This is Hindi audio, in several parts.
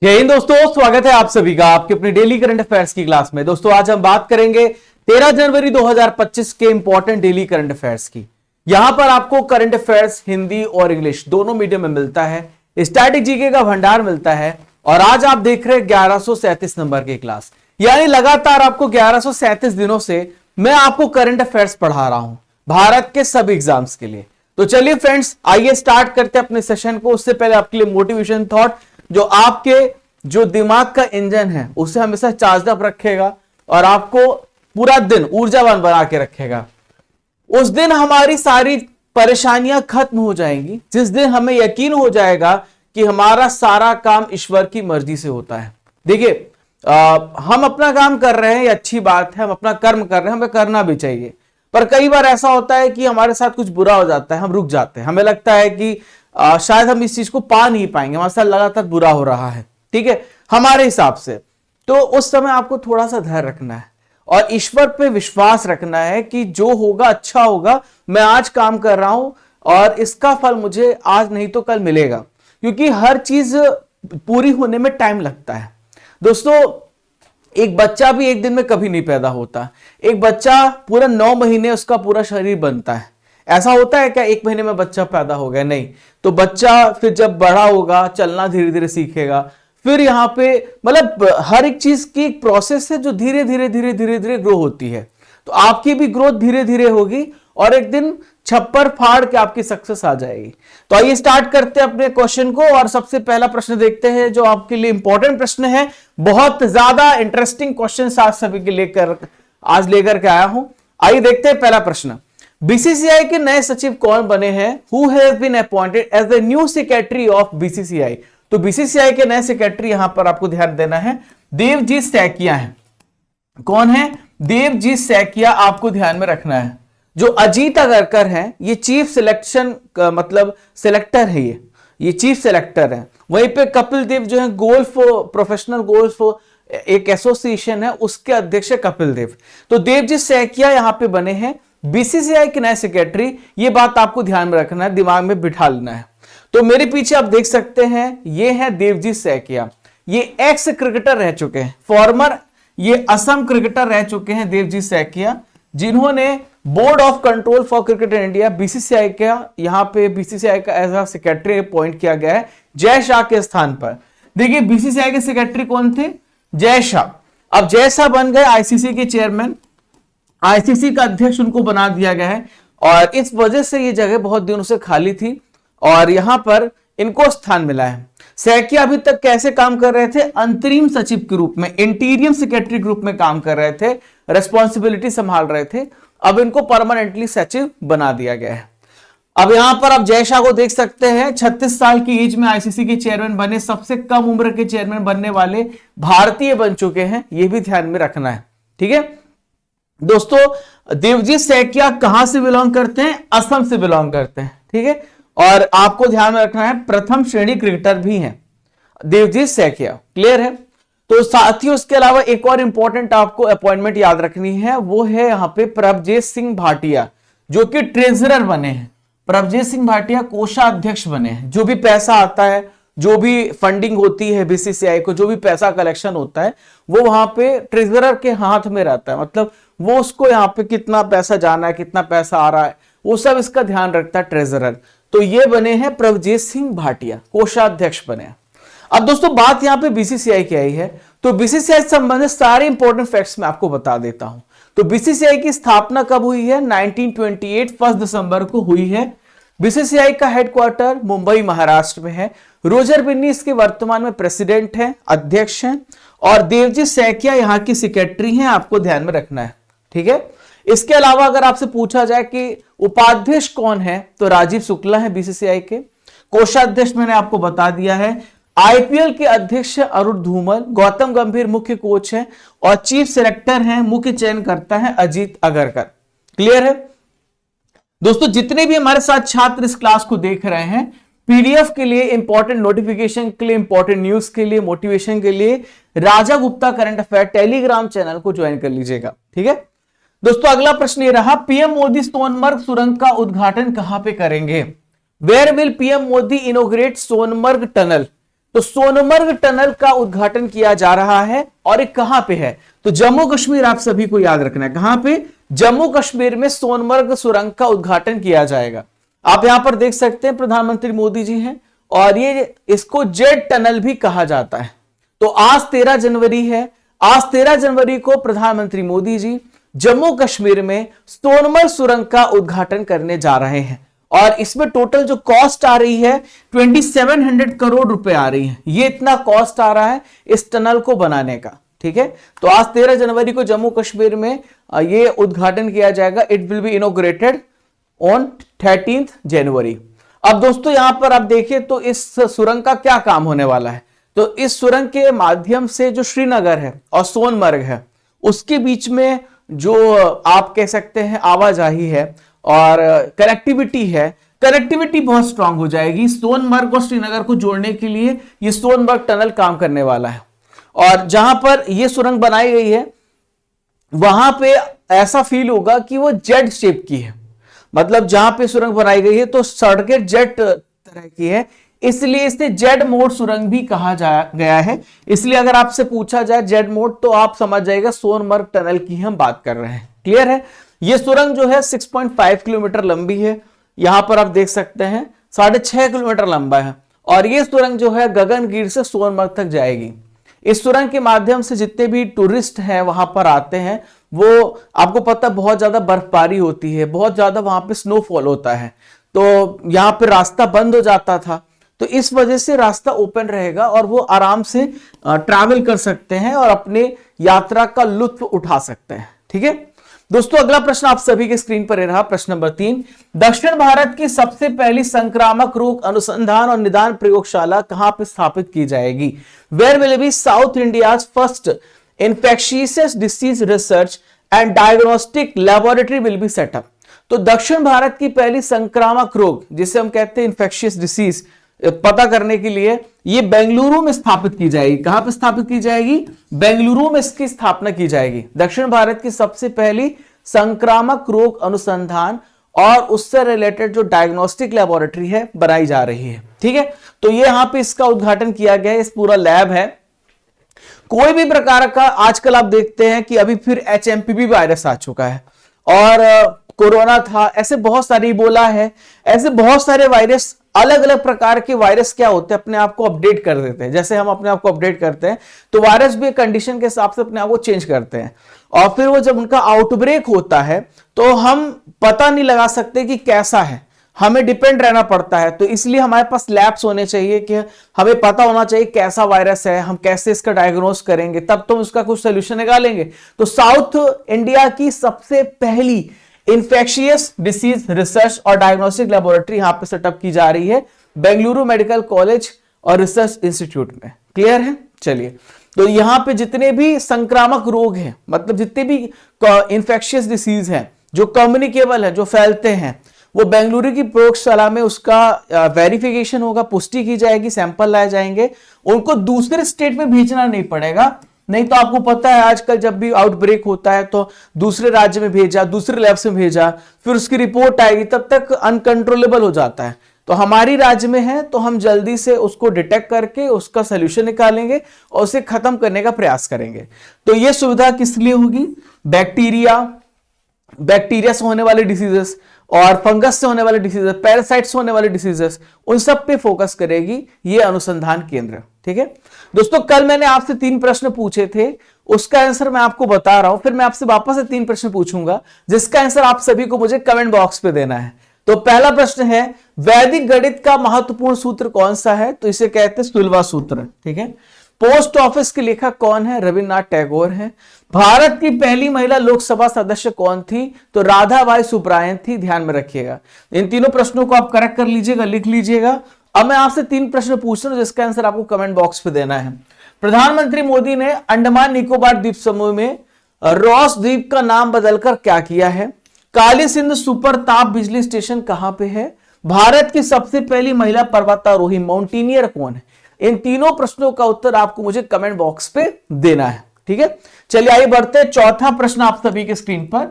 जय हिंद दोस्तों, स्वागत है आप सभी का आपके अपनी डेली करंट अफेयर्स की क्लास में। दोस्तों आज हम बात करेंगे 13 जनवरी 2025 के इंपॉर्टेंट डेली करंट अफेयर्स की। यहां पर आपको करंट अफेयर्स हिंदी और इंग्लिश दोनों मीडियम में मिलता है, स्टैटिक जीके का भंडार मिलता है। और आज आप देख रहे हैं 1137 नंबर की क्लास, यानी लगातार आपको 1137 दिनों से मैं आपको करंट अफेयर्स पढ़ा रहा हूं भारत के सभी एग्जाम्स के लिए। तो चलिए फ्रेंड्स, आइए स्टार्ट करते हैं अपने सेशन को। उससे पहले आपके लिए मोटिवेशन थॉट जो आपके जो दिमाग का इंजन है उसे हमेशा चार्ज अप रखेगा और आपको पूरा दिन ऊर्जावान बना के रखेगा। उस दिन हमारी सारी परेशानियां खत्म हो जाएंगी जिस दिन हमें यकीन हो जाएगा कि हमारा सारा काम ईश्वर की मर्जी से होता है। देखिए, हम अपना काम कर रहे हैं, ये अच्छी बात है, हम अपना कर्म कर रहे हैं, हमें करना भी चाहिए। पर कई बार ऐसा होता है कि हमारे साथ कुछ बुरा हो जाता है, हम रुक जाते हैं, हमें लगता है कि शायद हम इस चीज को पा नहीं पाएंगे, हमारे साथ लगातार बुरा हो रहा है, ठीक है, हमारे हिसाब से। तो उस समय आपको थोड़ा सा धैर्य रखना है और ईश्वर पे विश्वास रखना है कि जो होगा अच्छा होगा। मैं आज काम कर रहा हूं और इसका फल मुझे आज नहीं तो कल मिलेगा, क्योंकि हर चीज पूरी होने में टाइम लगता है। दोस्तों, एक बच्चा भी एक दिन में कभी नहीं पैदा होता। एक बच्चा पूरा 9 महीने उसका पूरा शरीर बनता है। ऐसा होता है क्या 1 महीने में बच्चा पैदा हो गया? नहीं। तो बच्चा फिर जब बड़ा होगा, चलना धीरे धीरे सीखेगा, फिर यहां पे मतलब हर एक चीज की एक प्रोसेस है जो धीरे धीरे धीरे धीरे धीरे ग्रो होती है। तो आपकी भी ग्रोथ धीरे धीरे होगी और एक दिन छप्पर फाड़ के आपकी सक्सेस आ जाएगी। तो आइए स्टार्ट करते हैं अपने क्वेश्चन को और सबसे पहला प्रश्न देखते हैं जो आपके लिए इंपॉर्टेंट प्रश्न है। बहुत ज्यादा इंटरेस्टिंग क्वेश्चन आज सभी के लेकर के आया हूं। आइए देखते हैं पहला प्रश्न। बीसीसीआई के नए सचिव कौन बने हैं? Who has been appointed as the new secretary of BCCI? तो बीसीसीआई के नए सेक्रेटरी यहां पर आपको ध्यान देना है, देवजीत सैकिया है। कौन है? देवजीत सैकिया आपको ध्यान में रखना है। जो अजीत अगरकर है ये चीफ सिलेक्शन मतलब सिलेक्टर है, ये चीफ सिलेक्टर है। वहीं पे कपिल देव जो है गोल्फ प्रोफेशनल गोल्फ एक एसोसिएशन है, उसके अध्यक्ष है कपिल देव। तो देवजीत सैकिया यहां पे बने हैं बीसीसीआई के नए सेक्रेटरी। ये बात आपको ध्यान में रखना है, दिमाग में बिठा लेना है। तो मेरे पीछे आप देख सकते हैं ये है देवजीत सैकिया। ये एक्स क्रिकेटर रह चुके हैं, फॉर्मर ये असम क्रिकेटर रह चुके हैं देवजीत सैकिया, जिन्होंने board of control for cricket in India BCCI का यहां पे बीसीसीआई का एज सेक्रेटरी अपॉइंट किया गया है जय शाह के स्थान पर। देखिए, बीसीसीआई के सेक्रेटरी कौन थे? जय शाह। अब जय शाह बन गए आईसीसी के चेयरमैन, आईसीसी का अध्यक्ष उनको बना दिया गया है और इस वजह से ये जगह बहुत दिनों से खाली थी और यहां पर इनको स्थान मिला है। सैकिया अभी तक कैसे काम कर रहे थे? अंतरिम सचिव के रूप में, इंटीरियम सेक्रेटरी के रूप में काम कर रहे थे, रेस्पॉन्सिबिलिटी संभाल रहे थे। अब इनको परमानेंटली सचिव बना दिया गया है। अब यहां पर आप जय शाह को देख सकते हैं, 36 साल की एज में आईसीसी के चेयरमैन बने, सबसे कम उम्र के चेयरमैन बनने वाले भारतीय बन चुके हैं, यह भी ध्यान में रखना है, ठीक है दोस्तों। देवजीत सैकिया कहां से बिलोंग करते हैं? असम से बिलोंग करते हैं, ठीक है। और आपको ध्यान में रखना है प्रथम श्रेणी क्रिकेटर भी हैं देवजीत सैकिया, क्लियर है। तो साथियों, इसके अलावा एक और इंपॉर्टेंट आपको अपॉइंटमेंट याद रखनी है, वो है यहां पे प्रभजीत सिंह भाटिया, जो कि ट्रेजरर बने हैं। प्रभजीत सिंह भाटिया कोषाध्यक्ष बने हैं। जो भी पैसा आता है, जो भी फंडिंग होती है बीसीसीआई को, जो भी पैसा कलेक्शन होता है, वो वहां पे ट्रेजरर के हाथ में रहता है। मतलब वो उसको यहाँ पे कितना पैसा जाना है, कितना पैसा आ रहा है, वो सब इसका ध्यान रखता है ट्रेजरर। तो ये बने हैं प्रभजीत सिंह भाटिया, कोषाध्यक्ष बने हैं। अब दोस्तों, बात यहां पे बीसीसीआई की आई है, तो बीसीसीआई से संबंधित सारे इंपॉर्टेंट फैक्ट्स मैं आपको बता देता हूं। तो बीसीसीआई की स्थापना कब हुई है? 1928 1 दिसंबर को हुई है। बीसीसीआई का हेडक्वार्टर मुंबई महाराष्ट्र में है। रोजर बिन्नी इसके वर्तमान में प्रेसिडेंट हैं, अध्यक्ष हैं, और देवजीत सैकिया यहाँ की सेक्रेटरी हैं, आपको ध्यान में रखना है, ठीक है। इसके अलावा अगर आपसे पूछा जाए कि उपाध्यक्ष कौन है, तो राजीव शुक्ला है बीसीसीआई के। कोषाध्यक्ष मैंने आपको बता दिया है। आईपीएल के अध्यक्ष अरुण धूमल, गौतम गंभीर मुख्य कोच है और चीफ सिलेक्टर हैं, मुख्य चयनकर्ता है अजीत अगरकर, क्लियर है दोस्तों। जितने भी हमारे साथ छात्र इस क्लास को देख रहे हैं, पीडीएफ के लिए, इंपॉर्टेंट नोटिफिकेशन के लिए, इंपॉर्टेंट न्यूज के लिए, मोटिवेशन के लिए Raja Gupta current affair Telegram channel को ज्वाइन कर लीजिएगा, ठीक है दोस्तों। अगला प्रश्न ये रहा, पीएम मोदी सोनमर्ग सुरंग का उद्घाटन कहां पे करेंगे? Where will PM Modi inaugurate Sonamarg tunnel? तो सोनमर्ग टनल का उद्घाटन किया जा रहा है और ये कहां पे है? तो जम्मू कश्मीर, आप सभी को याद रखना है। कहां पे? जम्मू कश्मीर में सोनमर्ग सुरंग का उद्घाटन किया जाएगा। आप यहां पर देख सकते हैं प्रधानमंत्री मोदी जी हैं और ये इसको जेड टनल भी कहा जाता है। तो आज 13 जनवरी है। आज 13 जनवरी को प्रधानमंत्री मोदी जी जम्मू कश्मीर में सोनमर्ग सुरंग का उद्घाटन करने जा रहे हैं और इसमें टोटल जो कॉस्ट आ रही है 2700 करोड़ रुपए आ रही है। ये इतना कॉस्ट आ रहा है इस टनल को बनाने का। ठीक है, तो आज 13 जनवरी को जम्मू कश्मीर में ये उद्घाटन किया जाएगा। It will be inaugurated on 13 जनवरी। अब दोस्तों यहां पर आप देखिए तो इस सुरंग का क्या काम होने वाला है। तो इस सुरंग के माध्यम से जो श्रीनगर है और सोनमर्ग है उसके बीच में जो आप कह सकते हैं आवाजाही है और कनेक्टिविटी है, कनेक्टिविटी बहुत स्ट्रांग हो जाएगी। सोनमर्ग और श्रीनगर को जोड़ने के लिए ये सोनमर्ग टनल काम करने वाला है। और जहां पर यह सुरंग बनाई गई है वहां पे ऐसा फील होगा कि वो जेड शेप की है। मतलब जहां पे सुरंग बनाई गई है तो सड़कें जेड तरह की है, इसलिए इसे जेड मोड सुरंग भी कहा गया है। इसलिए अगर आपसे पूछा जाए जेड मोड तो आप समझ जाएगा सोनमर्ग टनल की हम बात कर रहे हैं। क्लियर है? यह सुरंग जो है 6.5 किलोमीटर लंबी है। यहां पर आप देख सकते हैं 6.5 किलोमीटर लंबा है और यह सुरंग जो है गगनगिर से सोनमर्ग तक जाएगी। इस सुरंग के माध्यम से जितने भी टूरिस्ट हैं वहां पर आते हैं, वो आपको पता बहुत ज्यादा बर्फबारी होती है, बहुत ज्यादा वहां पे स्नोफॉल होता है, तो यहां पे रास्ता बंद हो जाता था। तो इस वजह से रास्ता ओपन रहेगा और वो आराम से ट्रैवल कर सकते हैं और अपने यात्रा का लुत्फ उठा सकते हैं। ठीक है दोस्तों, अगला प्रश्न आप सभी के स्क्रीन पर रहा, प्रश्न नंबर 3। दक्षिण भारत की सबसे पहली संक्रामक रोग अनुसंधान और निदान प्रयोगशाला कहां पर स्थापित की जाएगी? Where will be south India's first infectious disease research and diagnostic laboratory will be set up. तो दक्षिण भारत की पहली संक्रामक रोग जिसे हम कहते हैं इन्फेक्शियस डिसीज पता करने के लिए ये बेंगलुरु में स्थापित की जाएगी। कहां पर स्थापित की जाएगी? बेंगलुरु में इसकी स्थापना की जाएगी। दक्षिण भारत की सबसे पहली संक्रामक रोग अनुसंधान और उससे रिलेटेड जो डायग्नोस्टिक लेबोरेटरी है बनाई जा रही है। ठीक है, तो ये यहां पे इसका उद्घाटन किया गया है। इस पूरा लैब है। कोई भी प्रकार का आजकल आप देखते हैं कि अभी फिर HMPV वायरस आ चुका है और कोरोना था, ऐसे बहुत सारे इबोला है, ऐसे बहुत सारे वायरस, अलग अलग प्रकार के वायरस क्या होते हैं अपने आप को अपडेट कर देते हैं। जैसे हम अपने आप को अपडेट करते हैं तो वायरस भी कंडीशन के हिसाब से अपने आप को चेंज करते हैं और फिर वो जब उनका आउटब्रेक होता है तो हम पता नहीं लगा सकते कि कैसा है, हमें डिपेंड रहना पड़ता है। तो इसलिए हमारे पास लैब्स होने चाहिए कि हमें पता होना चाहिए कैसा वायरस है, हम कैसे इसका डायग्नोस करेंगे, तब तो उसका कुछ सोल्यूशन निकालेंगे। तो साउथ इंडिया की सबसे पहली इन्फेक्शियस डिसीज रिसर्च और डायग्नोस्टिक लेबोरेटरी यहां पे सेटअप की जा रही है बेंगलुरु मेडिकल कॉलेज और रिसर्च इंस्टीट्यूट में। क्लियर है? चलिए, तो यहां पे जितने भी संक्रामक रोग हैं, मतलब जितने भी इन्फेक्शियस डिसीज हैं जो कम्युनिकेबल है, जो फैलते हैं, वो बेंगलुरु की प्रयोगशाला में उसका वेरिफिकेशन होगा, पुष्टि की जाएगी, सैंपल लाए जाएंगे, उनको दूसरे स्टेट में भेजना नहीं पड़ेगा। नहीं तो आपको पता है आजकल जब भी आउटब्रेक होता है तो दूसरे राज्य में भेजा, दूसरे लैब से भेजा, फिर उसकी रिपोर्ट आएगी, तब तक अनकंट्रोलेबल हो जाता है। तो हमारी राज्य में है तो हम जल्दी से उसको डिटेक्ट करके उसका सोल्यूशन निकालेंगे और उसे खत्म करने का प्रयास करेंगे। तो यह सुविधा किस लिए होगी? बैक्टीरिया से होने वाले डिसीजेस और फंगस से होने वाले डिसीजेस, पैरासाइट से होने वाले डिसीजेस, उन सब पे फोकस करेगी ये अनुसंधान केंद्र। ठीक है दोस्तों, कल मैंने आपसे 3 प्रश्न पूछे थे, उसका आंसर मैं आपको बता रहा हूं, फिर मैं आपसे वापस से 3 प्रश्न पूछूंगा जिसका आंसर आप सभी को मुझे कमेंट बॉक्स पे देना है। तो पहला प्रश्न है, वैदिक गणित का महत्वपूर्ण सूत्र कौन सा है? तो इसे कहते हैं सुलभा सूत्र। ठीक है, पोस्ट ऑफिस के लेखक कौन है? रविन्द्रनाथ टैगोर है। भारत की पहली महिला लोकसभा सदस्य कौन थी? तो राधाबाई सुब्रायन थी। ध्यान में रखिएगा, इन तीनों प्रश्नों को आप करेक्ट कर लीजिएगा, लिख लीजिएगा। अब मैं आपसे 3 प्रश्न पूछ रहा हूं जिसका आंसर आपको कमेंट बॉक्स पे देना है। प्रधानमंत्री मोदी ने अंडमान निकोबार द्वीप समूह में रॉस द्वीप का नाम बदलकर क्या किया है? काली सिंध सुपर ताप बिजली स्टेशन कहां पे है? भारत की सबसे पहली महिला पर्वतारोही माउंटेनियर कौन है? इन तीनों प्रश्नों का उत्तर आपको मुझे कमेंट बॉक्स पे देना है। ठीक है, चलिए आइए बढ़ते हैं। चौथा प्रश्न आप सभी के स्क्रीन पर,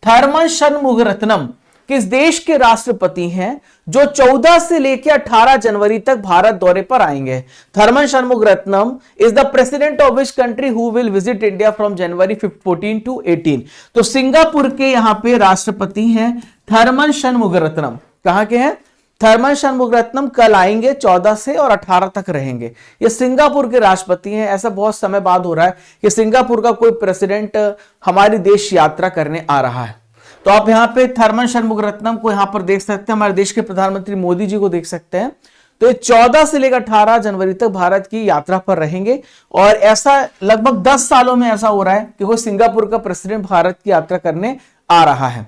थर्मन षणमुगरत्नम किस देश के राष्ट्रपति हैं जो 14 से लेकर 18 जनवरी तक भारत दौरे पर आएंगे? Tharman Shanmugaratnam is the president of which country who will visit India from January 14 to 18? तो सिंगापुर के यहां पे राष्ट्रपति हैं थर्मन शनमुगरत्नम। कहां के हैं? थर्मन शनमुगरत्नम कल आएंगे 14 से और 18 तक रहेंगे। ये सिंगापुर के राष्ट्रपति हैं। ऐसा बहुत समय बाद हो रहा है कि सिंगापुर का कोई प्रेसिडेंट हमारी देश यात्रा करने आ रहा है। तो आप यहां पे थर्मन शनमुगरत्नम को यहां पर देख सकते हैं, हमारे देश के प्रधानमंत्री मोदी जी को देख सकते हैं। तो ये 14 से लेकर 18 जनवरी तक भारत की यात्रा पर रहेंगे और ऐसा लगभग 10 सालों में ऐसा हो रहा है कि वो सिंगापुर का प्रेसिडेंट भारत की यात्रा करने आ रहा है।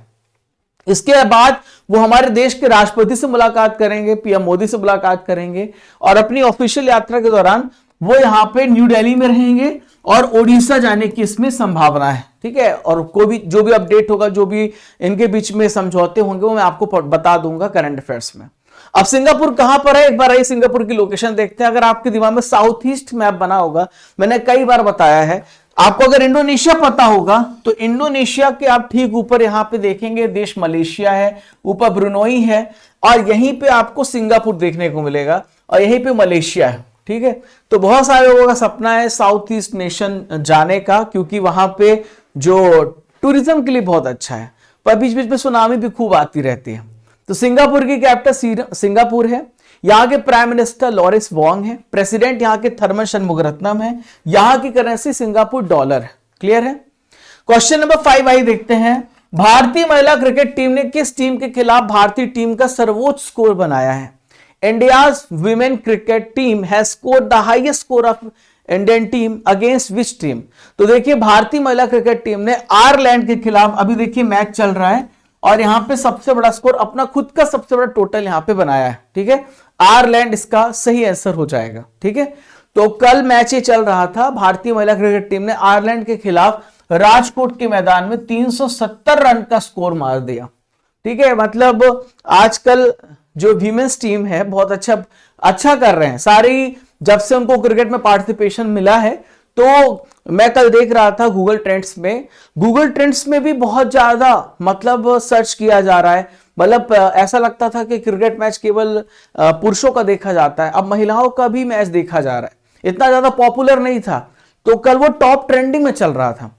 इसके बाद वो हमारे देश के राष्ट्रपति से मुलाकात करेंगे, पीएम मोदी से मुलाकात करेंगे और अपनी ऑफिशियल यात्रा के दौरान वो यहां पे न्यू दिल्ली में रहेंगे और ओडिशा जाने की इसमें संभावना है। ठीक है, और कोई भी जो भी अपडेट होगा, जो भी इनके बीच में समझौते होंगे, वो मैं आपको बता दूंगा करंट अफेयर्स में। अब सिंगापुर कहां पर है? एक बार आइए सिंगापुर की लोकेशन देखते हैं। अगर आपके दिमाग में साउथ ईस्ट मैप बना होगा, मैंने कई बार बताया है आपको, अगर इंडोनेशिया पता होगा तो इंडोनेशिया के आप ठीक ऊपर यहां पे देखेंगे देश मलेशिया है, ऊपर ब्रुनोई है और यहीं पे आपको सिंगापुर देखने को मिलेगा और यहीं पे मलेशिया है। ठीक है, तो बहुत सारे लोगों का सपना है साउथ ईस्ट नेशन जाने का, क्योंकि वहां पे जो टूरिज्म के लिए बहुत अच्छा है, पर बीच बीच में सुनामी भी खूब आती रहती है। तो सिंगापुर की कैपिटल सिंगापुर है, यहां के प्राइम मिनिस्टर लॉरेंस वोंग है, प्रेसिडेंट यहां के थर्मन शनमुगरत्नम है, यहां की करेंसी सिंगापुर डॉलर है। क्लियर है? क्वेश्चन नंबर 5 आई देखते हैं। भारतीय महिला क्रिकेट टीम ने किस टीम के खिलाफ भारतीय टीम का सर्वोच्च स्कोर बनाया है? India's women cricket team has scored the highest score of Indian team against which team? तो देखिए भारतीय महिला क्रिकेट टीम ने आयरलैंड के खिलाफ, अभी देखिए मैच चल रहा है और यहां पे सबसे बड़ा स्कोर, अपना खुद का सबसे बड़ा टोटल यहां पे बनाया है। ठीक है, आयरलैंड इसका सही आंसर हो जाएगा। ठीक है, तो कल मैच ये चल रहा था, भारतीय महिला क्रिकेट टीम ने आयरलैंड के खिलाफ राजकोट के मैदान में 370 रन का स्कोर मार दिया। ठीक है, मतलब आजकल जो वीमेंस टीम है बहुत अच्छा कर रहे हैं सारी, जब से उनको क्रिकेट में पार्टिसिपेशन मिला है। तो मैं कल देख रहा था गूगल ट्रेंड्स में भी बहुत ज्यादा मतलब सर्च किया जा रहा है। मतलब ऐसा लगता था कि क्रिकेट मैच केवल पुरुषों का देखा जाता है, अब महिलाओं का भी मैच देखा जा रहा है। इतना ज्यादा पॉपुलर नहीं था, तो कल वो टॉप ट्रेंडिंग में चल रहा था।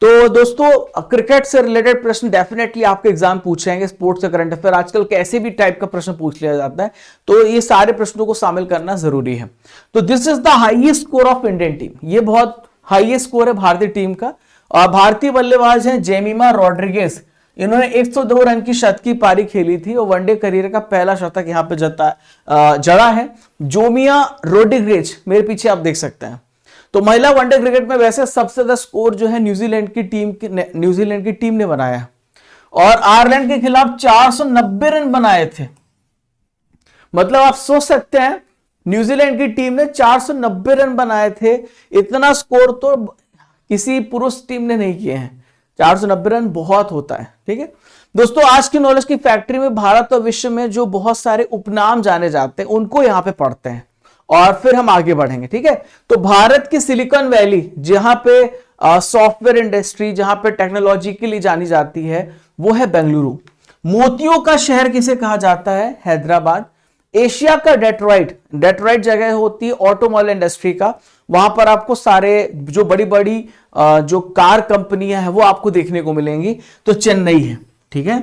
तो दोस्तों क्रिकेट से रिलेटेड प्रश्न डेफिनेटली आपके एग्जाम पूछेंगे, स्पोर्ट्स का करंट अफेयर आजकल कैसे भी टाइप का प्रश्न पूछ लिया जाता है, तो ये सारे प्रश्नों को शामिल करना जरूरी है। तो this is the highest score of Indian team, ये बहुत हाईएस्ट स्कोर है भारतीय टीम का। और भारतीय बल्लेबाज हैं जेमिमा रोड्रिगेज, इन्होंने 102 रन की शतकीय पारी खेली थी और वनडे करियर का पहला शतक यहां पे जड़ा है। जोमिया रोड्रिगेज मेरे पीछे आप देख सकते हैं। तो महिला वनडे क्रिकेट में वैसे सबसे ज्यादा स्कोर जो है न्यूजीलैंड की टीम ने बनाया है और आयरलैंड के खिलाफ 490 रन बनाए थे। मतलब आप सोच सकते हैं न्यूजीलैंड की टीम ने 490 रन बनाए थे, इतना स्कोर तो किसी पुरुष टीम ने नहीं किए हैं। 490 रन बहुत होता है। ठीक है दोस्तों, आज की नॉलेज की फैक्ट्री में भारत और विश्व में जो बहुत सारे उपनाम जाने जाते हैं उनको यहां पे पढ़ते हैं और फिर हम आगे बढ़ेंगे। ठीक है, तो भारत की सिलिकॉन वैली, जहां पे सॉफ्टवेयर इंडस्ट्री, जहां पे टेक्नोलॉजी के लिए जानी जाती है, वो है बेंगलुरु। मोतियों का शहर किसे कहा जाता है? हैदराबाद। एशिया का डेट्रॉइट जगह होती है ऑटोमोबाइल इंडस्ट्री का, वहां पर आपको सारे जो बड़ी बड़ी जो कार कंपनियां हैं वो आपको देखने को मिलेंगी, तो चेन्नई है। ठीक है,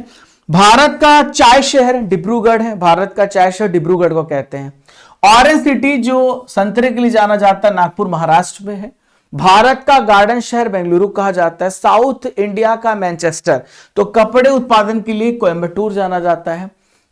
भारत का चाय शहर डिब्रूगढ़ है, भारत का चाय शहर डिब्रूगढ़ को कहते हैं। ऑरेंज सिटी जो संतरे के लिए जाना जाता है नागपुर महाराष्ट्र में है। भारत का गार्डन शहर बेंगलुरु कहा जाता है। साउथ इंडिया का मैनचेस्टर, तो कपड़े उत्पादन के लिए कोयम्बटूर जाना जाता है।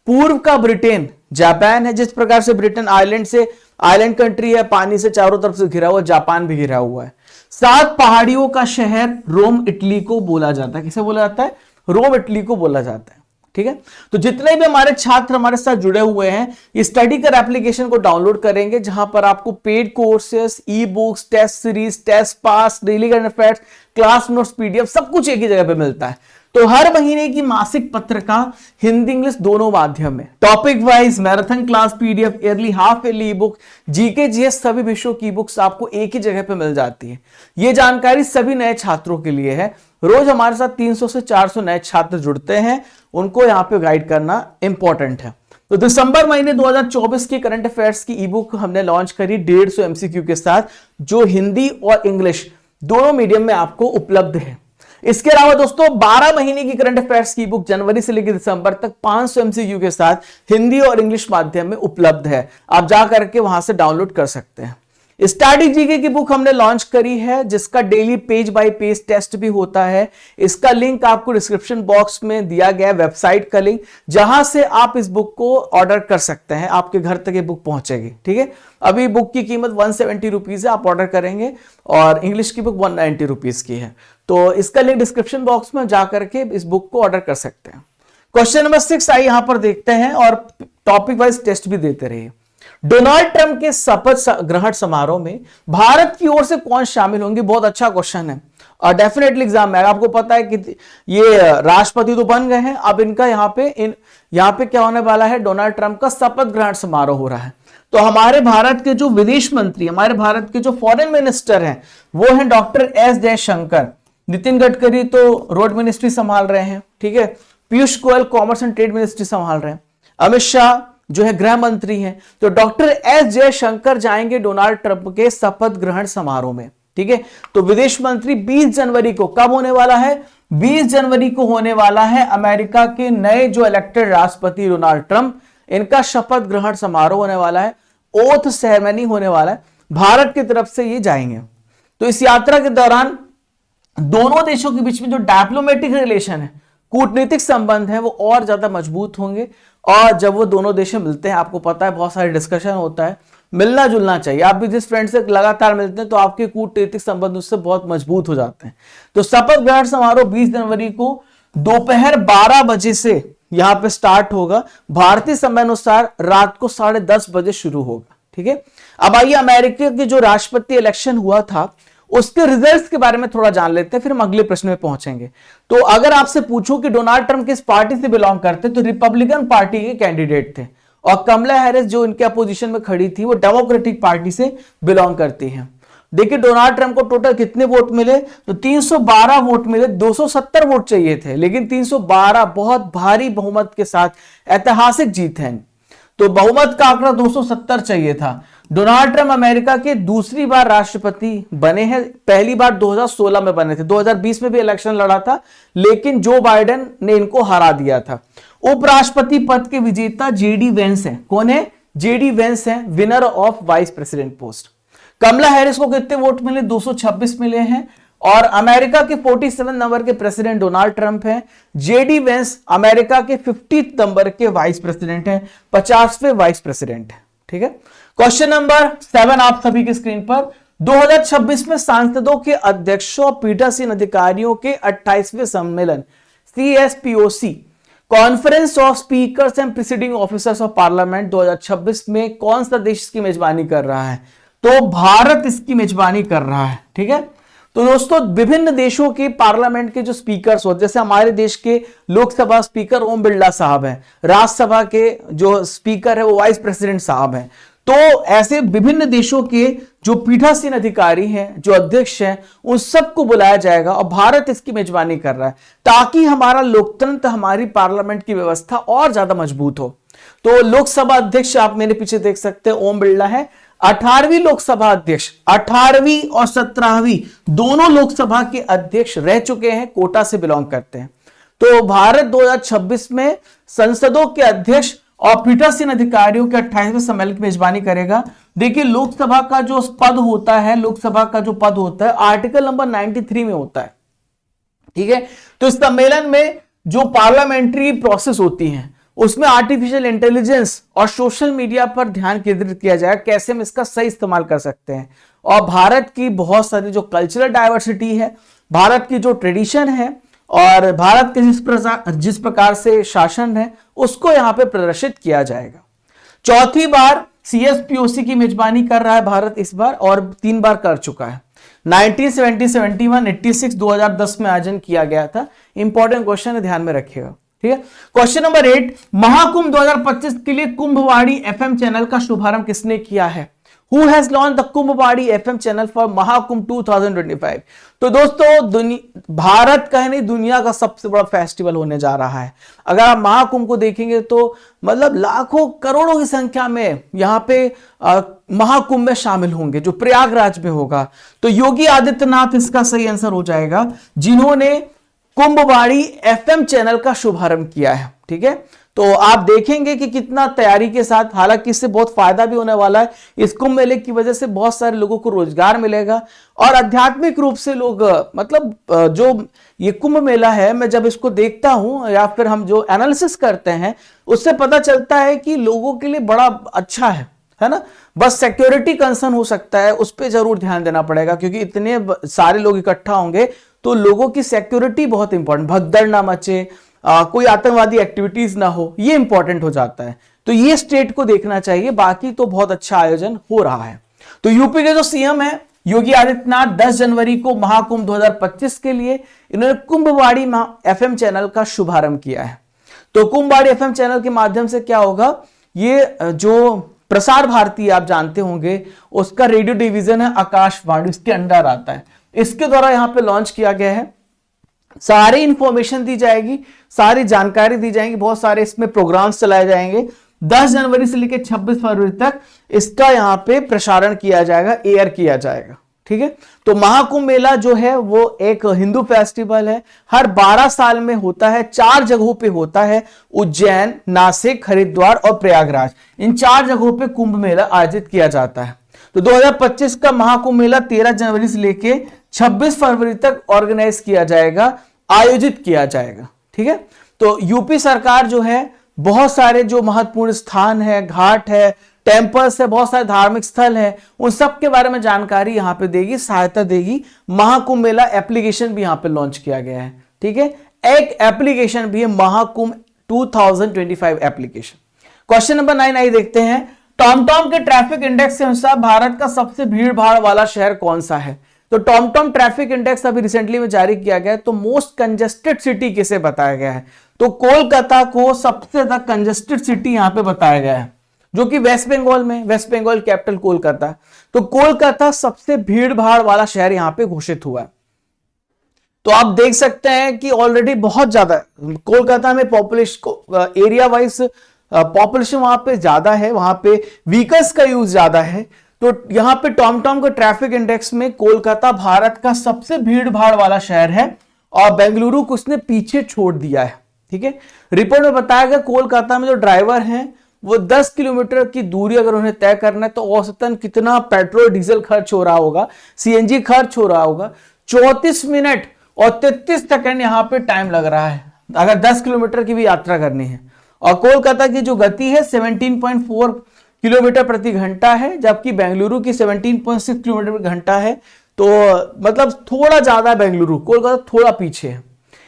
पूर्व का ब्रिटेन जापान है, जिस प्रकार से ब्रिटेन आइलैंड कंट्री है, पानी से चारों तरफ से घिरा हुआ, जापान भी घिरा हुआ है। 7 पहाड़ियों का शहर रोम इटली को बोला जाता है। किसे बोला जाता है? रोम इटली को बोला जाता है। ठीक है, तो जितने भी हमारे छात्र हमारे साथ जुड़े हुए हैं, ये स्टडी कर एप्लीकेशन को डाउनलोड करेंगे, जहां पर आपको paid courses, e books, test series, test pass, daily current affairs, class notes, PDF सब कुछ एक ही जगह पे मिलता है। तो हर महीने की मासिक पत्रिका हिंदी इंग्लिश दोनों माध्यम में, topic wise marathon class PDF, yearly half yearly ई बुक, जीके जीएस सभी विषयों की बुक्स आपको एक ही जगह पे मिल जाती है। ये जानकारी सभी नए छात्रों के लिए है। रोज हमारे साथ 300 से 400 नए छात्र जुड़ते हैं, उनको यहाँ पे गाइड करना इंपॉर्टेंट है। तो दिसंबर महीने 2024 की करंट अफेयर्स की ई बुक हमने लॉन्च करी 150 एमसीक्यू के साथ, जो हिंदी और इंग्लिश दोनों मीडियम में आपको उपलब्ध है। इसके अलावा दोस्तों 12 महीने की करंट अफेयर्स की बुक जनवरी से लेकर दिसंबर तक 500 एमसीक्यू के साथ हिंदी और इंग्लिश माध्यम में उपलब्ध है। आप जा करके वहां से डाउनलोड कर सकते हैं। स्टैटिक जीके की बुक हमने लॉन्च करी है, जिसका daily page by page test भी होता है। इसका लिंक आपको डिस्क्रिप्शन बॉक्स में दिया गया है, वेबसाइट का लिंक, जहां से आप इस बुक को ऑर्डर कर सकते हैं। आपके घर तक ये बुक पहुंचेगी। ठीक है, अभी बुक की कीमत 170 रुपीज है, आप ऑर्डर करेंगे, और इंग्लिश की बुक 190 रुपीज की है। तो इसका लिंक डिस्क्रिप्शन बॉक्स में जाकर के इस बुक को ऑर्डर कर सकते हैं। क्वेश्चन नंबर 6 आई यहां पर देखते हैं, और टॉपिक वाइज टेस्ट भी देते रहिए। डोनाल्ड ट्रंप के शपथ ग्रहण समारोह में भारत की ओर से कौन शामिल होंगे? बहुत अच्छा क्वेश्चन है और डेफिनेटली एग्जाम में। आपको पता है कि ये राष्ट्रपति तो बन गए हैं, अब इनका यहाँ पे क्या होने वाला है? डोनाल्ड ट्रंप का शपथ ग्रहण समारोह हो रहा है। तो हमारे भारत के जो विदेश मंत्री, हमारे भारत के जो फॉरेन मिनिस्टर हैं, वो हैं डॉक्टर एस जयशंकर। नितिन गडकरी तो रोड मिनिस्ट्री संभाल रहे हैं, ठीक है। Piyush Goyal commerce and trade ministry संभाल रहे हैं। अमित शाह जो है गृह मंत्री हैं। तो डॉक्टर एस जयशंकर जाएंगे डोनाल्ड ट्रंप के शपथ ग्रहण समारोह में, ठीक है। तो विदेश मंत्री 20 जनवरी को कब होने वाला है? 20 जनवरी को होने वाला है अमेरिका के नए जो इलेक्टेड राष्ट्रपति डोनाल्ड ट्रंप, इनका शपथ ग्रहण समारोह होने वाला है, ओथ सेरेमनी होने वाला है। भारत की तरफ से ये जाएंगे। तो इस यात्रा के दौरान दोनों देशों के बीच में जो डिप्लोमेटिक रिलेशन है, कूटनीतिक संबंध है, वो और ज्यादा मजबूत होंगे। और जब वो दोनों देश मिलते हैं, आपको पता है बहुत सारे डिस्कशन होता है, मिलना जुलना चाहिए। आप भी जिस फ्रेंड से लगातार मिलते हैं तो आपके कूटनीतिक संबंध उससे बहुत मजबूत हो जाते हैं। तो शपथ ग्रहण समारोह 20 जनवरी को दोपहर 12 बजे से यहां पे स्टार्ट होगा। भारतीय समय अनुसार रात को 10:30 बजे शुरू होगा, ठीक है। अब आइए अमेरिका के जो राष्ट्रपति इलेक्शन हुआ था उसके रिजल्ट्स के बारे में थोड़ा जान लेते हैं, फिर हम अगले प्रश्न में पहुंचेंगे। तो अगर आपसे पूछो कि डोनाल्ड ट्रंप किस पार्टी से बिलोंग करते, तो रिपब्लिकन पार्टी के कैंडिडेट थे, और कमला हैरिस जो इनके अपोजिशन में खड़ी थी वो डेमोक्रेटिक पार्टी से बिलोंग करती हैं। देखिए डोनाल्ड ट्रंप को टोटल कितने वोट मिले? तो 312 वोट मिले। 270 वोट चाहिए थे, लेकिन 312 बहुत भारी बहुमत के साथ ऐतिहासिक जीत है। तो बहुमत का आंकड़ा 270 चाहिए था। डोनाल्ड ट्रंप अमेरिका के दूसरी बार राष्ट्रपति बने हैं। पहली बार 2016 में बने थे, 2020 में भी इलेक्शन लड़ा था, लेकिन जो बाइडेन ने इनको हरा दिया था। उपराष्ट्रपति पद के विजेता जेडी वेंस हैं। कौन है? जेडी वेंस हैं, winner of vice president post. Kamala Harris को कितने वोट मिले? 226 मिले हैं। और अमेरिका के 47 नंबर के प्रेसिडेंट डोनाल्ड ट्रंप हैं। जेडी वेंस अमेरिका के 50 नंबर के वाइस प्रेसिडेंट हैं, 50वें वाइस प्रेसिडेंट है, ठीक है। क्वेश्चन नंबर 7 आप सभी की स्क्रीन पर। 2026 में सांसदों के अध्यक्षों और पीठासीन अधिकारियों के 28वें सम्मेलन CSPOC conference of speakers and preceding officers of parliament 2026 में कौन सा देश इसकी मेजबानी कर रहा है? तो भारत इसकी मेजबानी कर रहा है, ठीक है। तो दोस्तों विभिन्न देशों के पार्लियामेंट के जो स्पीकर्स होते, जैसे हमारे देश के लोकसभा स्पीकर ओम बिरला साहब हैं, राज्यसभा के जो स्पीकर है वो वाइस प्रेसिडेंट साहब हैं। तो ऐसे विभिन्न देशों के जो पीठासीन अधिकारी हैं, जो अध्यक्ष हैं, उन सबको बुलाया जाएगा और भारत इसकी मेजबानी कर रहा है, ताकि हमारा लोकतंत्र, हमारी पार्लियामेंट की व्यवस्था और ज्यादा मजबूत हो। तो लोकसभा अध्यक्ष आप मेरे पीछे देख सकते हैं, ओम बिरला है। 18वीं लोकसभा अध्यक्ष, 18वीं और 17वीं दोनों लोकसभा के अध्यक्ष रह चुके हैं, कोटा से बिलोंग करते हैं। तो भारत 2026 में संसदों के अध्यक्ष और पीठासीन अधिकारियों के 28वें सम्मेलन की मेजबानी करेगा। देखिए लोकसभा का जो पद होता है, लोकसभा का जो पद होता है आर्टिकल नंबर 93 में होता है, ठीक है। तो इस सम्मेलन में जो पार्लियामेंट्री प्रोसेस होती है उसमें आर्टिफिशियल इंटेलिजेंस और सोशल मीडिया पर ध्यान केंद्रित किया जाएगा, कैसे हम इसका सही इस्तेमाल कर सकते हैं। और भारत की बहुत सारी जो कल्चरल डाइवर्सिटी है, भारत की जो ट्रेडिशन है और भारत के जिस प्रकार से शासन है, उसको यहां पे प्रदर्शित किया जाएगा। चौथी बार CSPOC की मेजबानी कर रहा है भारत इस बार, और 3 बार कर चुका है। 1970, 71, 86, 2010 में आयोजन किया गया था। इंपॉर्टेंट क्वेश्चन है, ध्यान में रखिएगा। ठीक है। क्वेश्चन नंबर 8, महाकुंभ 2025 के लिए कुंभवाणी एफएम चैनल का शुभारंभ किसने किया है? Who has launched the Kumbhvani FM channel for Mahakumbh 2025? तो दोस्तों भारत का ही नहीं, दुनिया का सबसे बड़ा फेस्टिवल होने जा रहा है। अगर आप महाकुंभ को देखेंगे तो मतलब लाखों करोड़ों की संख्या में यहाँ पे महाकुंभ में शामिल होंगे, जो प्रयागराज में होगा। तो योगी आदित्यनाथ इसका सही आंसर हो जाएगा, जिन्होंने कुंभवाणी एफएम चैनल का शुभारंभ किया है। ठीक है। तो आप देखेंगे कि कितना तैयारी के साथ, हालांकि इससे बहुत फायदा भी होने वाला है। इस कुंभ मेले की वजह से बहुत सारे लोगों को रोजगार मिलेगा और आध्यात्मिक रूप से लोग मतलब जो ये कुंभ मेला है, मैं जब इसको देखता हूं या फिर हम जो एनालिसिस करते हैं उससे पता चलता है कि लोगों के लिए बड़ा अच्छा है ना। बस सिक्योरिटी कंसर्न हो सकता है, उस पर जरूर ध्यान देना पड़ेगा, क्योंकि इतने सारे लोग इकट्ठा होंगे तो लोगों की सिक्योरिटी बहुत इंपॉर्टेंट, भगदड़ ना मचे, कोई आतंकवादी एक्टिविटीज ना हो, ये इंपॉर्टेंट हो जाता है। तो ये स्टेट को देखना चाहिए, बाकी तो बहुत अच्छा आयोजन हो रहा है। तो यूपी के जो सीएम है योगी आदित्यनाथ 10 जनवरी को महाकुंभ 2025 के लिए इन्होंने कुंभवाणी एफएम चैनल का शुभारंभ किया है। तो कुंभवाणी एफएम चैनल के माध्यम से क्या होगा, ये जो प्रसार भारती आप जानते होंगे, उसका रेडियो डिवीजन है आकाशवाणी, उसके अंडर आता है। इसके द्वारा यहां पे लॉन्च किया गया है। सारी इंफॉर्मेशन दी जाएगी, सारी जानकारी दी जाएगी, बहुत सारे इसमें प्रोग्राम्स चलाए जाएंगे। 10 जनवरी से लेकर 26 फरवरी तक इसका यहां पे प्रसारण किया जाएगा, एयर किया जाएगा। ठीक है। तो महाकुंभ मेला जो है वो एक हिंदू फेस्टिवल है, हर 12 साल में होता है, 4 जगहों पे होता है, उज्जैन, नासिक, हरिद्वार और प्रयागराज। इन 4 जगहों पे कुंभ मेला आयोजित किया जाता है। तो 2025 का महाकुंभ मेला 13 जनवरी से लेके 26 फरवरी तक ऑर्गेनाइज किया जाएगा, आयोजित किया जाएगा। ठीक है। तो यूपी सरकार जो है बहुत सारे जो महत्वपूर्ण स्थान है, घाट है, टेम्पल्स है, बहुत सारे धार्मिक स्थल है, उन सब के बारे में जानकारी यहां पे देगी, सहायता देगी। महाकुंभ मेला एप्लीकेशन भी यहां पे लॉन्च किया गया है। ठीक है। एक एप्लीकेशन भी है महाकुंभ 2025 एप्लीकेशन। क्वेश्चन नंबर 9 आइए देखते हैं। टॉमटॉम के ट्रैफिक इंडेक्स के अनुसार भारत का सबसे भीड़ भाड़ वाला शहर कौन सा है? तो टॉमटॉम ट्रैफिक इंडेक्स अभी रिसेंटली में जारी किया गया है। तो मोस्ट कंजेस्टेड सिटी किसे बताया गया है? तो कोलकाता को सबसे ज्यादा कंजेस्टेड सिटी यहां पे बताया गया है, जो कि वेस्ट बंगाल में, वेस्ट बंगाल कैपिटल कोलकाता। तो कोलकाता सबसे भीड़ भाड़ वाला शहर यहां पे घोषित हुआ है। तो आप देख सकते हैं कि ऑलरेडी बहुत ज्यादा कोलकाता में पॉपुलेशन एरिया वाइज पॉपुलेशन वहां पे ज्यादा है, वहां पे व्हीकल्स का यूज ज्यादा है। तो यहां पे टॉमटॉम के ट्रैफिक इंडेक्स में कोलकाता भारत का सबसे भीड़ भाड़ वाला शहर है और बेंगलुरु को उसने पीछे छोड़ दिया है। ठीक है। रिपोर्ट में बताया गया कोलकाता में जो ड्राइवर हैं वो 10 किलोमीटर की दूरी अगर उन्हें तय करना है तो औसतन कितना पेट्रोल डीजल खर्च हो रहा होगा, सीएनजी खर्च हो रहा होगा। 34 मिनट और 33 सेकंड यहां पे टाइम लग रहा है अगर 10 किलोमीटर की भी यात्रा करनी है। और कोलकाता की जो गति है 17.4 किलोमीटर प्रति घंटा है, जबकि बेंगलुरु की 17.6 किलोमीटर प्रति घंटा है। तो मतलब थोड़ा ज्यादा बेंगलुरु, कोलकाता थोड़ा पीछे है।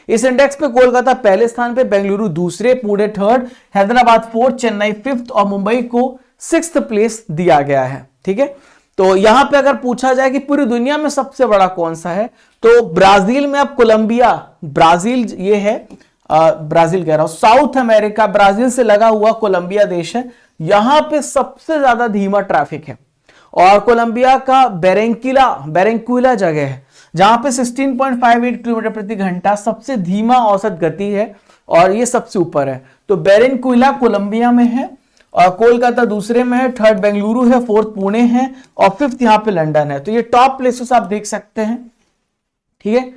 इस इंडेक्स पे कोलकाता पहले स्थान पे, बेंगलुरु दूसरे, Pune third, Hyderabad fourth, Chennai fifth और मुंबई को 6th प्लेस दिया गया है। ठीक है। तो यहां पे अगर पूछा जाए कि पूरी दुनिया में सबसे बड़ा कौन सा है, तो ब्राजील में अब कोलंबिया, ब्राजील ये है, ब्राजील कह रहा हूं, साउथ अमेरिका, ब्राजील से लगा हुआ कोलंबिया देश है, यहां पे सबसे ज्यादा धीमा ट्रैफिक है। और कोलंबिया का बेरेंक्विला जगह है जहां पे 16.58 किलोमीटर प्रति घंटा सबसे धीमा औसत गति है और ये सबसे ऊपर है। तो बेरेंक्विला कोलंबिया में है और कोलकाता दूसरे में है, थर्ड बेंगलुरु है, फोर्थ पुणे है और फिफ्थ यहां पे लंदन है। तो ये टॉप प्लेसेस आप देख सकते हैं। ठीक है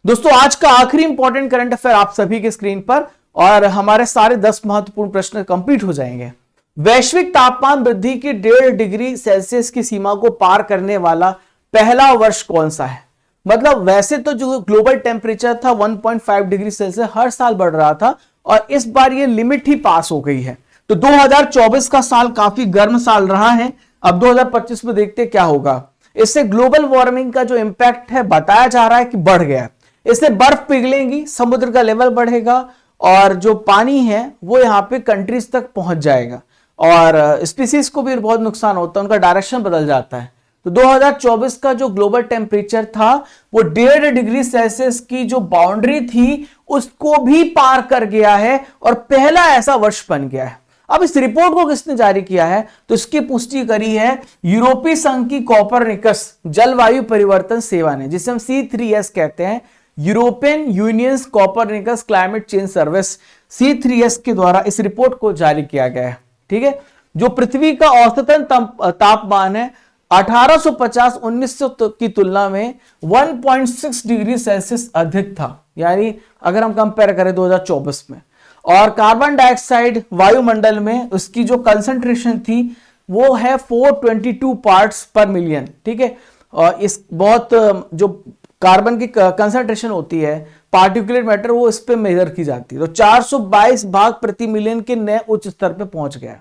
दोस्तों, आज का आखिरी इंपॉर्टेंट करंट अफेयर आप सभी के स्क्रीन पर, और हमारे सारे 10 महत्वपूर्ण प्रश्न कंप्लीट हो जाएंगे। वैश्विक तापमान वृद्धि की 1.5 डिग्री सेल्सियस की सीमा को पार करने वाला पहला वर्ष कौन सा है? मतलब वैसे तो जो ग्लोबल टेम्परेचर था 1.5 डिग्री सेल्सियस हर साल बढ़ रहा था और इस बार ये लिमिट ही पास हो गई है। तो 2024 का साल काफी गर्म साल रहा है। अब 2025 में देखते क्या होगा। इससे ग्लोबल वार्मिंग का जो इंपैक्ट है बताया जा रहा है कि बढ़ गया। इससे बर्फ पिघलेगी, समुद्र का लेवल बढ़ेगा और जो पानी है वो यहाँ पे कंट्रीज तक पहुंच जाएगा और स्पीसीज को भी बहुत नुकसान होता है, उनका डायरेक्शन बदल जाता है। तो 2024 का जो ग्लोबल टेम्परेचर था वो 1.5 डिग्री सेल्सियस की जो बाउंड्री थी उसको भी पार कर गया है और पहला ऐसा वर्ष बन गया है। अब इस रिपोर्ट को किसने जारी किया है, तो इसकी पुष्टि करी है यूरोपीय संघ की कोपरनिकस जलवायु परिवर्तन सेवा ने, जिसे हम C3S कहते हैं, European unions Copernicus climate change service, C3S के द्वारा इस रिपोर्ट को जारी किया गया है। ठीक है, जो पृथ्वी का औसतन तापमान है 1850-1900 की तुलना में 1.6 डिग्री सेल्सियस अधिक था, यानी अगर हम कंपेयर करें 2024 में। और कार्बन डाइऑक्साइड वायुमंडल में उसकी जो कंसंट्रेशन थी वो है 422 पार्ट्स पर मिलियन। ठीक है, और इस बहुत जो कार्बन की कंसंट्रेशन होती है पार्टिकुलेट मैटर वो इस पे मेजर की जाती है, तो 422 भाग प्रति मिलियन के नए उच्च स्तर पे पहुंच गया।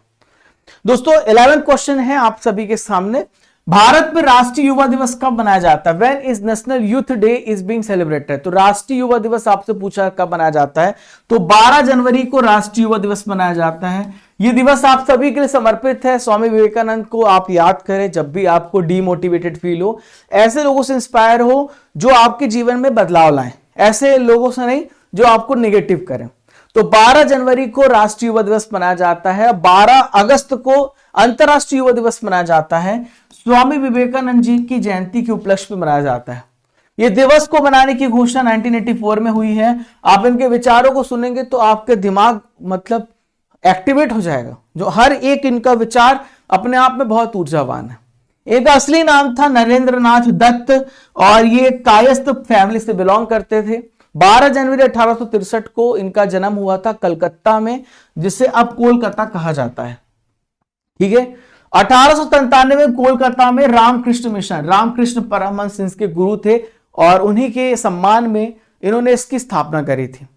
दोस्तों 11 क्वेश्चन है आप सभी के सामने। भारत में राष्ट्रीय युवा दिवस कब मनाया जाता है? When is national youth day is being celebrated. तो राष्ट्रीय युवा दिवस आपसे पूछा कब मनाया जाता है, तो 12 जनवरी को राष्ट्रीय युवा दिवस मनाया जाता है। यह दिवस आप सभी के लिए समर्पित है। स्वामी विवेकानंद को आप याद करें जब भी आपको डीमोटिवेटेड फील हो, ऐसे लोगों से इंस्पायर हो जो आपके जीवन में बदलाव लाएं, ऐसे लोगों से नहीं जो आपको नेगेटिव करें। तो 12 जनवरी को राष्ट्रीय युवा दिवस मनाया जाता है। 12 अगस्त को अंतरराष्ट्रीय युवा दिवस मनाया जाता है। स्वामी विवेकानंद जी की जयंती के उपलक्ष्य में मनाया जाता है। यह दिवस को बनाने की घोषणा 1984 में हुई है। आप इनके विचारों को सुनेंगे तो आपके दिमाग मतलब एक्टिवेट हो जाएगा। जो हर एक इनका विचार अपने आप में बहुत ऊर्जावान है। इनका असली नाम था नरेंद्रनाथ दत्त और ये कायस्थ फैमिली से बिलोंग करते थे। 12 जनवरी 1863 को इनका जन्म हुआ था कलकत्ता में, जिसे अब कोलकाता कहा जाता है। ठीक है, 1897 में कोलकाता में रामकृष्ण मिशन, रामकृष्ण परमहंस इनके गुरु थे और उन्हीं के सम्मान में इन्होंने इसकी स्थापना करी थी।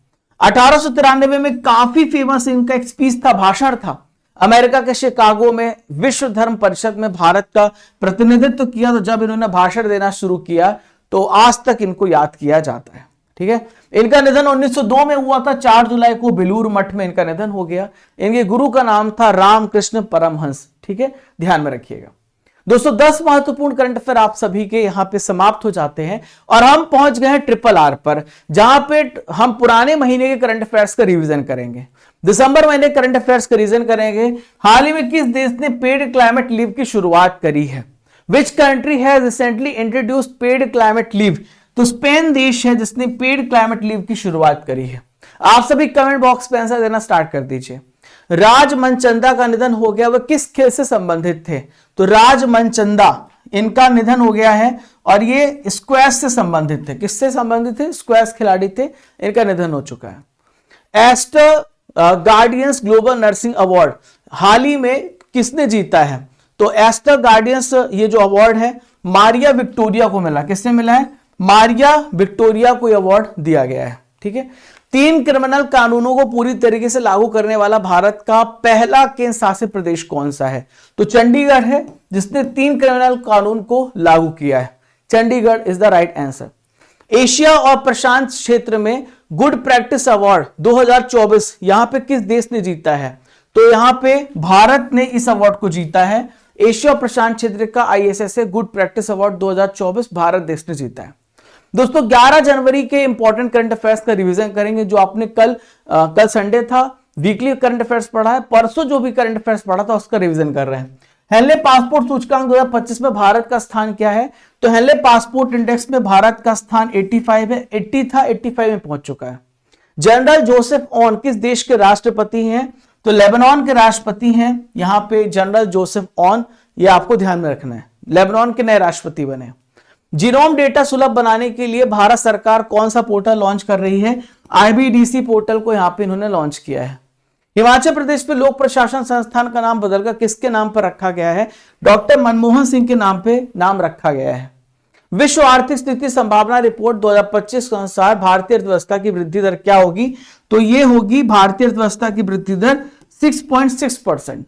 1893 में काफी फेमस इनका एक स्पीच था, भाषण था, अमेरिका के शिकागो में विश्व धर्म परिषद में भारत का प्रतिनिधित्व किया। तो जब इन्होंने भाषण देना शुरू किया तो आज तक इनको याद किया जाता है। ठीक है, इनका निधन 1902 में हुआ था। 4 जुलाई को बेलूर मठ में इनका निधन हो गया। इनके गुरु का नाम था रामकृष्ण परमहंस। ठीक है, ध्यान में रखिएगा। दोस्तों 10 महत्वपूर्ण करंट अफेयर आप सभी के यहां पे समाप्त हो जाते हैं और हम पहुंच गए हैं RRR पर, जहां पे हम पुराने महीने के करंट अफेयर्स का रिवीजन करेंगे। दिसंबर महीने करंट अफेयर्स का रिवीजन करेंगे। हाल ही में किस देश ने पेड क्लाइमेट लीव की शुरुआत करी है? Which country has recently introduced paid climate leave? तो स्पेन देश है जिसने पेड क्लाइमेट लीव की शुरुआत करी है। आप सभी कमेंट बॉक्स पे आंसर देना स्टार्ट कर दीजिए। राज मनचंदा का निधन हो गया, वह किस खेल से संबंधित थे? तो राज मनचंदा इनका निधन हो गया है और ये स्क्वैश से संबंधित थे। किससे संबंधित थे? स्क्वैश खिलाड़ी थे, इनका निधन हो चुका है। Aster Guardians global nursing award हाल ही में किसने जीता है? तो एस्टर गार्डियंस ये जो अवार्ड है मारिया विक्टोरिया को मिला। किसने मिला है? मारिया विक्टोरिया को अवार्ड दिया गया है। ठीक है, 3 क्रिमिनल कानूनों को पूरी तरीके से लागू करने वाला भारत का पहला केंद्र शासित प्रदेश कौन सा है? तो चंडीगढ़ है, जिसने 3 क्रिमिनल कानून को लागू किया है। Chandigarh is the right answer. Asia और प्रशांत क्षेत्र में गुड प्रैक्टिस अवार्ड 2024 यहां पे किस देश ने जीता है? तो यहां पे भारत ने इस अवार्ड को जीता है। एशिया और प्रशांत क्षेत्र का ISSA good practice award 2024 Bharat देश ने जीता है। दोस्तों 11 जनवरी के इंपॉर्टेंट करंट अफेयर्स का रिवीजन करेंगे। जो आपने कल संडे था, वीकली करंट अफेयर्स पढ़ा है, परसों जो भी करंट अफेयर्स पढ़ा था उसका रिवीजन कर रहे हैं। हेनले पासपोर्ट सूचकांक 2025 में भारत का स्थान क्या है? तो हेनले पासपोर्ट इंडेक्स में भारत का स्थान 85 है। 80 था, 85 में पहुंच चुका है। जनरल जोसेफ ऑन किस देश के राष्ट्रपति हैं? तो लेबनान के राष्ट्रपति हैं यहां पे जनरल जोसेफ ऑन, ये आपको ध्यान में रखना है। लेबनान के नए राष्ट्रपति बने। जीनोम डेटा सुलभ बनाने के लिए भारत सरकार कौन सा पोर्टल लॉन्च कर रही है? IBDC पोर्टल को यहां पे इन्होंने लॉन्च किया है। हिमाचल प्रदेश में लोक प्रशासन संस्थान का नाम बदलकर किसके नाम पर रखा गया है? डॉक्टर मनमोहन सिंह के नाम पे नाम रखा गया है। विश्व आर्थिक स्थिति संभावना रिपोर्ट 2025 के अनुसार भारतीय अर्थव्यवस्था की वृद्धि दर क्या होगी? तो ये होगी भारतीय अर्थव्यवस्था की वृद्धि दर 6.6%।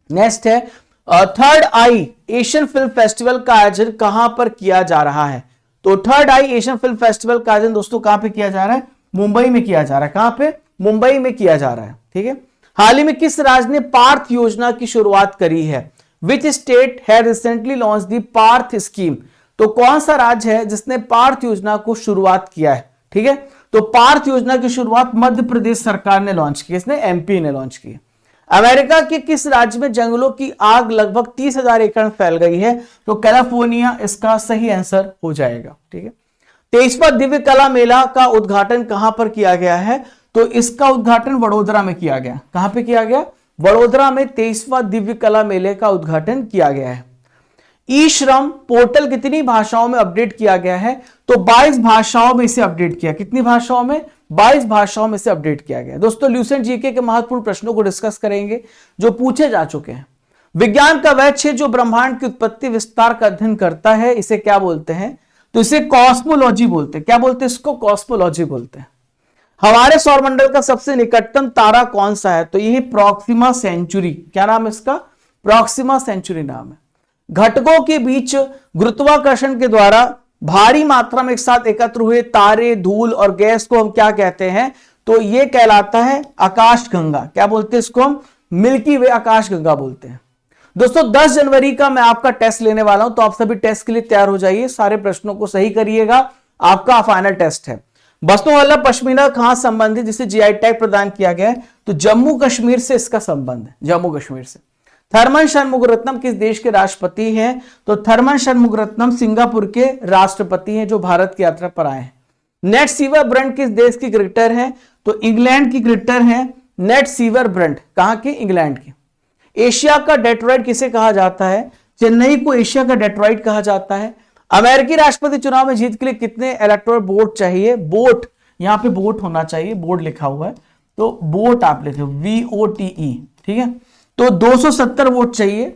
नेक्स्ट है थर्ड आई एशियन फिल्म फेस्टिवल का आयोजन कहां पर किया जा रहा है? तो थर्ड आई एशियन फिल्म फेस्टिवल का आयोजन दोस्तों कहां पे किया जा रहा है? मुंबई में किया जा रहा है। कहां पे? मुंबई में किया जा रहा है। ठीक है, हाल ही में किस राज्य ने पार्थ योजना की शुरुआत करी है? Which state has recently launch the Partha scheme, तो कौन सा राज्य है जिसने पार्थ योजना को शुरुआत किया है। ठीक है, तो पार्थ योजना की शुरुआत मध्य प्रदेश सरकार ने लॉन्च की, इसने एमपी ने लॉन्च की। अमेरिका के किस राज्य में जंगलों की आग लगभग 30,000 एकड़ में फैल गई है, तो कैलिफोर्निया इसका सही आंसर हो जाएगा। ठीक है, 23वां दिव्य कला मेला का उद्घाटन कहां पर किया गया है, तो इसका उद्घाटन वडोदरा में किया गया। कहां पे किया गया, वडोदरा में 23वां दिव्य कला मेले का उद्घाटन किया गया है। ई श्रम पोर्टल कितनी भाषाओं में अपडेट किया गया है, तो 22 भाषाओं में इसे अपडेट किया। कितनी भाषाओं में, 22 भाषाओं में से अपडेट किया गया। दोस्तों ल्यूसेंट जीके के महत्वपूर्ण प्रश्नों को डिस्कस करेंगे जो पूछे जा चुके हैं। विज्ञान का वह क्षेत्र जो ब्रह्मांड की उत्पत्ति विस्तार का अध्ययन करता है, इसे क्या बोलते हैं, तो इसे कॉस्मोलॉजी बोलते हैं। क्या बोलते हैं इसको, कॉस्मोलॉजी बोलते हैं। हमारे सौरमंडल का सबसे निकटतम तारा कौन सा है, तो यह प्रॉक्सिमा सेंचुरी। क्या नाम है इसका, प्रॉक्सिमा सेंचुरी नाम है। घटकों के बीच गुरुत्वाकर्षण के द्वारा भारी मात्रा में एक साथ एकत्र हुए तारे, धूल और गैस को हम क्या कहते हैं, तो यह कहलाता है आकाशगंगा। क्या बोलते हैं इसको हम, मिल्की वे आकाशगंगा बोलते हैं। दोस्तों 10 जनवरी का मैं आपका टेस्ट लेने वाला हूं, तो आप सभी टेस्ट के लिए तैयार हो जाइए, सारे प्रश्नों को सही करिएगा, आपका फाइनल टेस्ट है। बस्तु वाला पश्मीना कहां संबंधित जिसे जीआई टैग प्रदान किया गया है, तो जम्मू कश्मीर से इसका संबंध है, जम्मू कश्मीर से। थर्मन शनमुगरत्नम किस देश के राष्ट्रपति हैं, तो थर्मन शनमुगरत्नम सिंगापुर के राष्ट्रपति हैं जो भारत की यात्रा पर आए हैं। नेट सीवर ब्रंट किस देश की क्रिकेटर हैं, तो इंग्लैंड की क्रिकेटर हैं नेट सीवर ब्रंट। कहां की, इंग्लैंड की। एशिया का डेट्रॉइट किसे कहा जाता है, चेन्नई को एशिया का डेट्रॉइट कहा जाता है। अमेरिकी राष्ट्रपति चुनाव में जीत के लिए कितने इलेक्टोरल वोट चाहिए, वोट, यहां पे वोट होना चाहिए, बोर्ड लिखा हुआ है, तो वोट आप लिखे VOTE। ठीक है, तो 270 वोट चाहिए,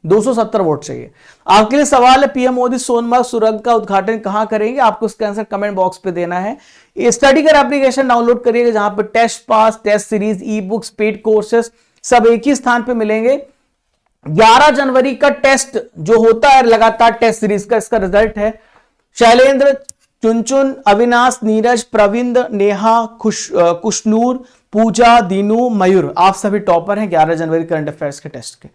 270 वोट चाहिए। आपके लिए सवाल है, पीएम मोदी सोनमर्ग सुरंग का उद्घाटन कहां करेंगे, आपको इसका आंसर कमेंट बॉक्स पे देना है। स्टडी कर एप्लीकेशन डाउनलोड करिएगा, जहां पे test pass, test series, e books, paid courses सब एक ही स्थान पे मिलेंगे। 11 जनवरी का टेस्ट जो होता है लगातार टेस्ट सीरीज का, इसका रिजल्ट है शैलेंद्र, चुनचुन, अविनाश, नीरज, प्रविंद, नेहा, कुशनूर, पूजा, दीनू, मयूर, आप सभी टॉपर हैं 11 जनवरी करंट अफेयर्स के टेस्ट के।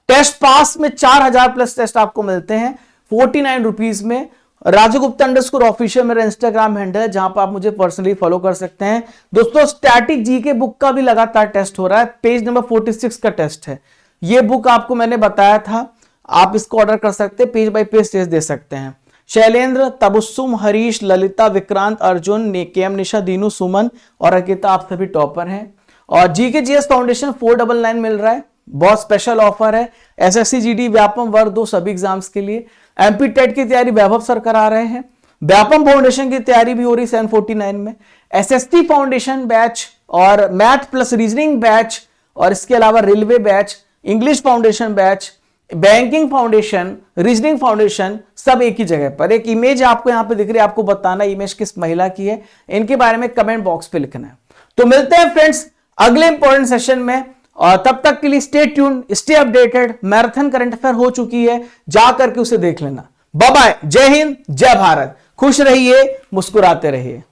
टेस्ट पास में 4000 प्लस टेस्ट आपको मिलते हैं 49 रुपीज में। राजगुप्ता_ऑफिशियल मेरा इंस्टाग्राम हैंडल है, जहां पर आप मुझे पर्सनली फॉलो कर सकते हैं। दोस्तों स्टैटिक जीके बुक का भी लगातार टेस्ट हो रहा है, पेज नंबर 46 का टेस्ट है। ये बुक आपको मैंने बताया था, आप इसको ऑर्डर कर सकते हैं, पेज बाय पेज टेस्ट दे सकते हैं। शैलेंद्र, तबस्सुम, हरीश, ललिता, विक्रांत, अर्जुन, केएम, निशा, दीनू, सुमन और अंकिता, आप सभी टॉपर हैं। और जीके जीएस फाउंडेशन 499 मिल रहा है, बहुत स्पेशल ऑफर है। एसएससी जीडी व्यापम वर्ग 2 सभी एग्जाम्स के लिए। एमपी टेट की तैयारी वैभव सर करा रहे हैं। व्यापम फाउंडेशन की तैयारी भी हो रही 749 में। एसएसटी फाउंडेशन बैच और मैथ प्लस रीजनिंग बैच और इसके अलावा railway batch, English foundation batch, banking foundation, reasoning foundation सब एक ही जगह पर। एक इमेज आपको यहां पे दिख रही है, आपको बताना इमेज किस महिला की है, इनके बारे में कमेंट बॉक्स पे लिखना है। तो मिलते हैं फ्रेंड्स अगले इंपॉर्टेंट सेशन में, और तब तक के लिए stay tuned, stay updated. Marathon current affair हो चुकी है, जाकर के उसे देख लेना। बाय बाय, जय हिंद, जय भारत, खुश रहिए, मुस्कुराते रहिए।